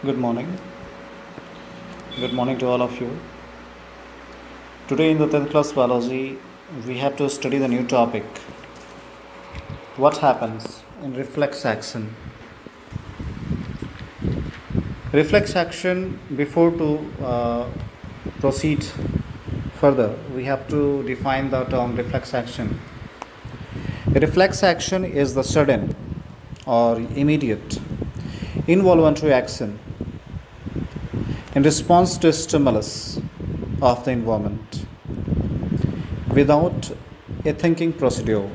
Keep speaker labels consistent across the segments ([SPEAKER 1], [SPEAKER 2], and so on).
[SPEAKER 1] Good morning. Good morning to all of you. Today in the 10th class biology, we have to study the new topic. What happens in reflex action? Reflex action, before to proceed further, we have to define the term reflex action. A reflex action is the sudden or immediate involuntary action in response to stimulus of the environment without a thinking procedure.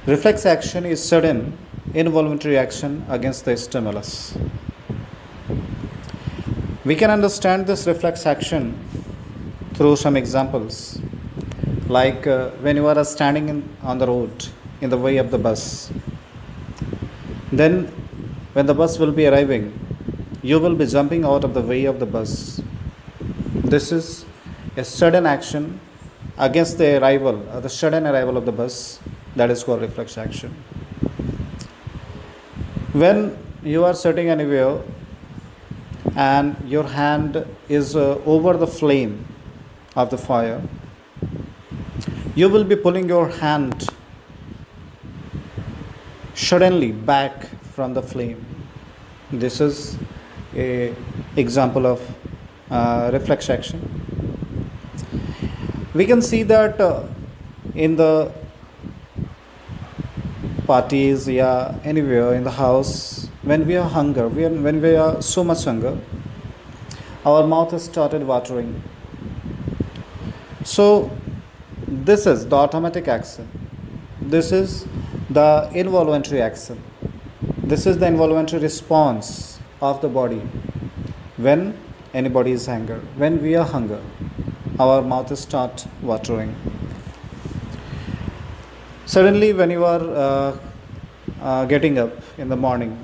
[SPEAKER 1] Reflex action is sudden involuntary action against the stimulus. We can understand this reflex action through some examples, like when you are standing on the road in the way of the bus. Then when the bus will be arriving, you will be jumping out of the way of the bus. This is a sudden action against the sudden arrival of the bus. That is called reflex action. When you are sitting anywhere and your hand is over the flame of the fire, you will be pulling your hand suddenly back from the flame. This is a example of reflex action. We can see that in the parties, anywhere in the house, when we are when we are so much hunger, our mouth has started watering. So this is the automatic action. This is the involuntary action. This is the involuntary response of the body when anybody is hunger. When we are hunger, our mouth start watering. Suddenly, when you are getting up in the morning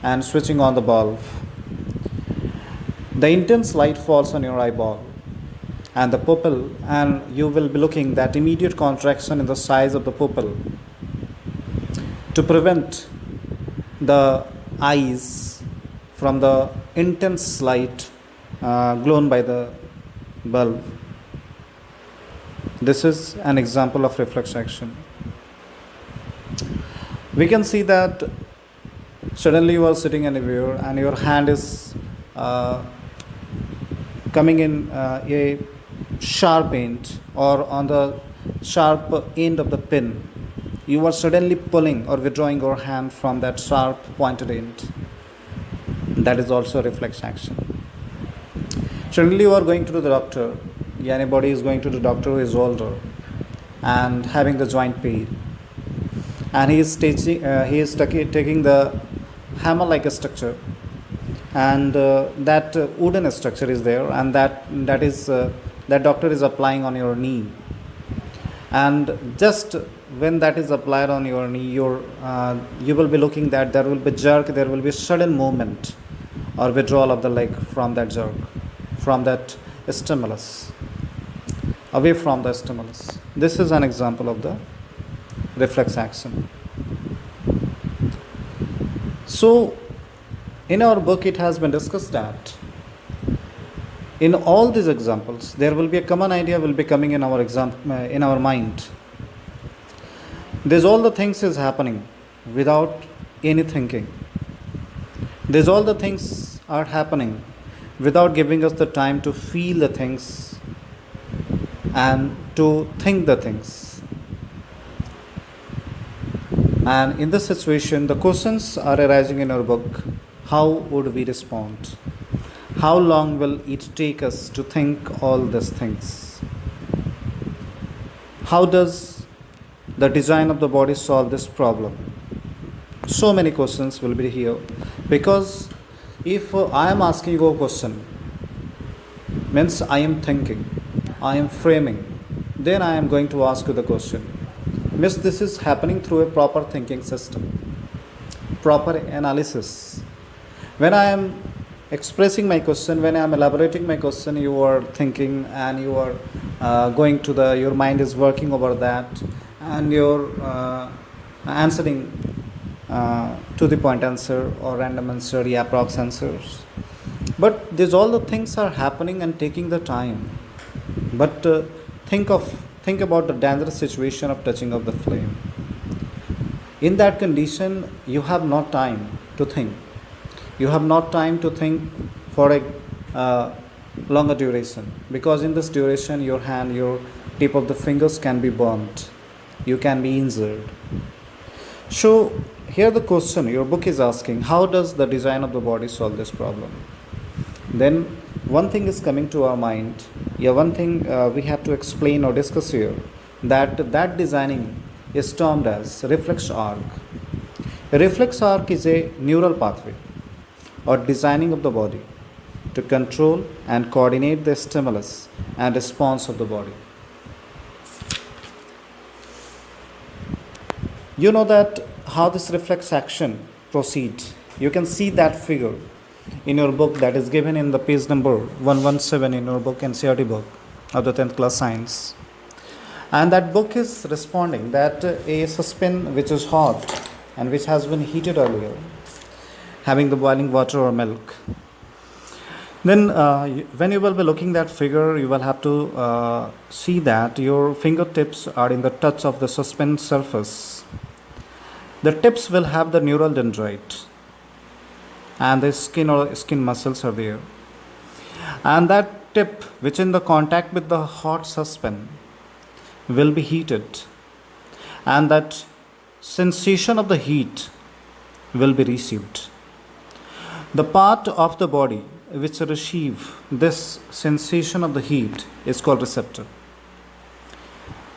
[SPEAKER 1] and switching on the bulb, the intense light falls on your eyeball and the pupil, and you will be looking that immediate contraction in the size of the pupil to prevent the eyes from the intense light glown by the bulb. This is an example of reflex action. We can see that suddenly you are sitting anywhere and your hand is coming in a sharp end or on the sharp end of the pin. You are suddenly pulling or withdrawing your hand from that sharp pointed end. That is also reflex action. Suddenly you are going to the doctor. Anybody is going to the doctor who is older and having the joint pain, and he is taking the hammer like a structure, and that wooden structure is there, and that doctor is applying on your knee, and just when that is applied on your knee, you will be looking that there will be jerk, there will be sudden movement or withdrawal of the leg from that jerk, from that stimulus, away from the stimulus. This is an example of the reflex action. So in our book it has been discussed that in all these examples there will be a common idea will be coming in our mind. There's all the things is happening without any thinking. There's all the things are happening without giving us the time to feel the things and to think the things. And in this situation, the questions are arising in our book. How would we respond? How long will it take us to think all these things? How does the design of the body solve this problem? So many questions will be here, because if I am asking you a question, means I am thinking, I am framing, then I am going to ask you the question. Means this is happening through a proper thinking system, proper analysis. When I am expressing my question, when I am elaborating my question, you are thinking and you are going to your mind is working over that, and you're answering to the point answer or random answer, yeah, approx answers. But these all the things are happening and taking the time. But think about the dangerous situation of touching of the flame. In that condition, you have not time to think. You have not time to think for a longer duration, because in this duration, your hand, your tip of the fingers can be burnt. You can be injured. So here the question your book is asking: how does the design of the body solve this problem? Then one thing is coming to our mind. Yeah, one thing we have to explain or discuss here, that designing is termed as reflex arc. A reflex arc is a neural pathway or designing of the body to control and coordinate the stimulus and response of the body. You know that how this reflex action proceeds. You can see that figure in your book that is given in the page number 117 in your book, NCERT book of the 10th class science. And that book is responding that a saucepan which is hot and which has been heated earlier, having the boiling water or milk. Then when you will be looking that figure, you will have to see that your fingertips are in the touch of the saucepan surface. The tips will have the neural dendrite and the skin or skin muscles are there. And that tip which in the contact with the hot saucepan will be heated, and that sensation of the heat will be received. The part of the body which receive this sensation of the heat is called receptor.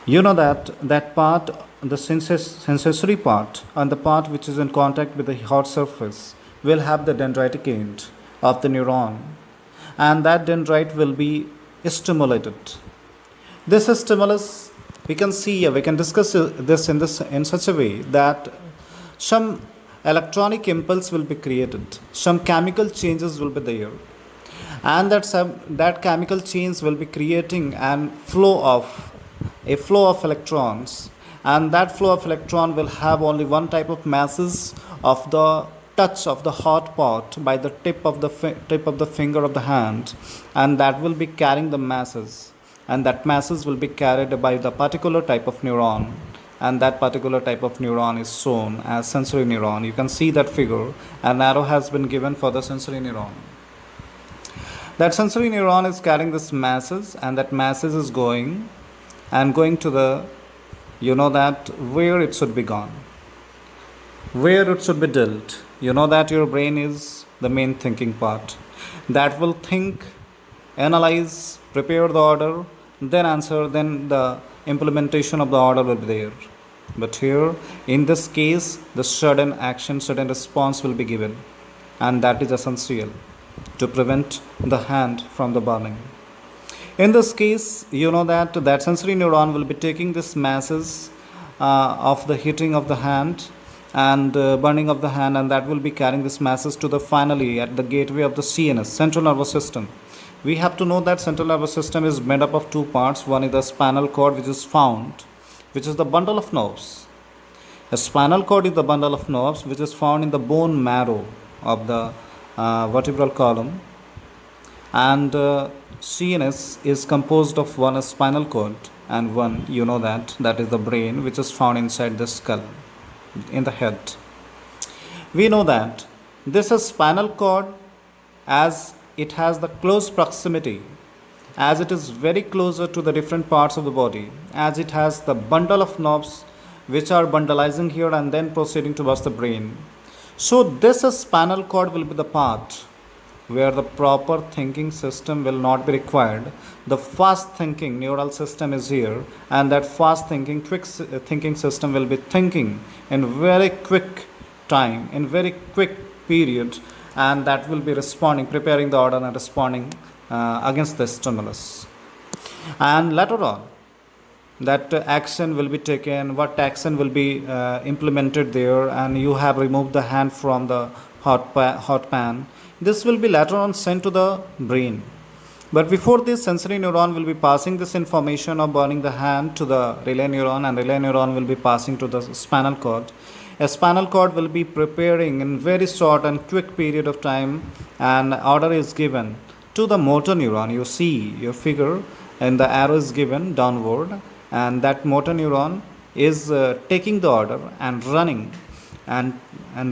[SPEAKER 1] You know that part, the sensory part, and the part which is in contact with the hot surface will have the dendritic end of the neuron, and that dendrite will be stimulated. This stimulus, we can see, we can discuss this in such a way that some electronic impulse will be created, some chemical changes will be there, and that chemical change will be creating a flow of electrons, and that flow of electron will have only one type of masses of the touch of the hot pot by the tip of the finger of the hand, and that will be carrying the masses, and that masses will be carried by the particular type of neuron, and that particular type of neuron is shown as sensory neuron. You can see that figure, an arrow has been given for the sensory neuron. That sensory neuron is carrying this masses, and that masses is going to the, that where it should be gone, where it should be dealt. You know that your brain is the main thinking part that will think, analyze, prepare the order, then answer, then the implementation of the order will be there. But here, in this case, the sudden action, sudden response will be given, and that is essential to prevent the hand from the burning. In this case, that sensory neuron will be taking this masses of the heating of the hand and burning of the hand, and that will be carrying this masses to the finally at the gateway of the CNS, central nervous system. We have to know that central nervous system is made up of two parts. One is the spinal cord, which is the bundle of nerves. A spinal cord is the bundle of nerves which is found in the bone marrow of the vertebral column, and CNS is composed of one spinal cord and one, that is the brain, which is found inside the skull, in the head. We know that this is spinal cord, as it has the close proximity, as it is very closer to the different parts of the body, as it has the bundle of nerves which are bundleizing here and then proceeding towards the brain. So this spinal cord will be the part where the proper thinking system will not be required. The fast thinking neural system is here, and that fast thinking, quick thinking system will be thinking in very quick time, in very quick period, and that will be responding, preparing the order and responding against the stimulus. And later on, that action will be taken, what action will be implemented there, and you have removed the hand from the hot pan. This will be later on sent to the brain. But before this, sensory neuron will be passing this information of burning the hand to the relay neuron, and relay neuron will be passing to the spinal cord. A spinal cord will be preparing in very short and quick period of time, and order is given to the motor neuron. You see your figure, and the arrow is given downward, and that motor neuron is taking the order and running, and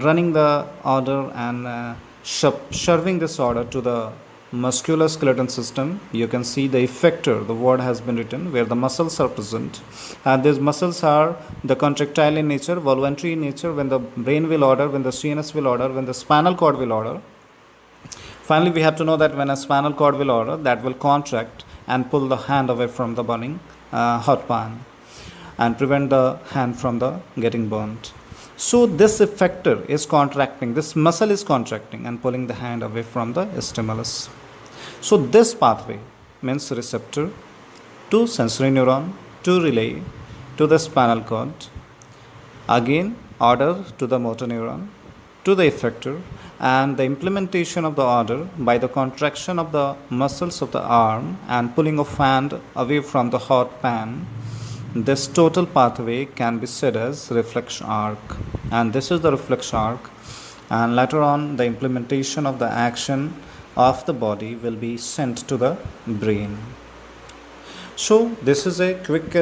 [SPEAKER 1] running the order, and serving this order to the musculoskeletal system. You can see the effector, the word has been written, where the muscles are present, and these muscles are the contractile in nature, voluntary in nature, when the brain will order, when the CNS will order, when the spinal cord will order. Finally, we have to know that when a spinal cord will order, that will contract and pull the hand away from the burning hot pan, and prevent the hand from the getting burnt. So this effector is contracting, this muscle is contracting and pulling the hand away from the stimulus. So this pathway means receptor to sensory neuron to relay to the spinal cord, again order to the motor neuron to the effector, and the implementation of the order by the contraction of the muscles of the arm and pulling of hand away from the hot pan. This total pathway can be said as reflex arc, and this is the reflex arc, and later on the implementation of the action of the body will be sent to the brain. So this is a quick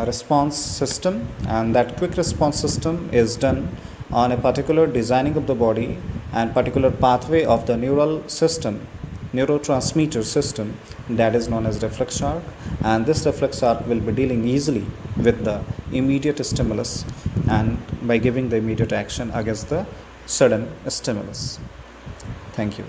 [SPEAKER 1] response system, and that quick response system is done on a particular designing of the body and particular pathway of the neural system, neurotransmitter system, that is known as reflex arc. And this reflex arc will be dealing easily with the immediate stimulus, and by giving the immediate action against the sudden stimulus. Thank you.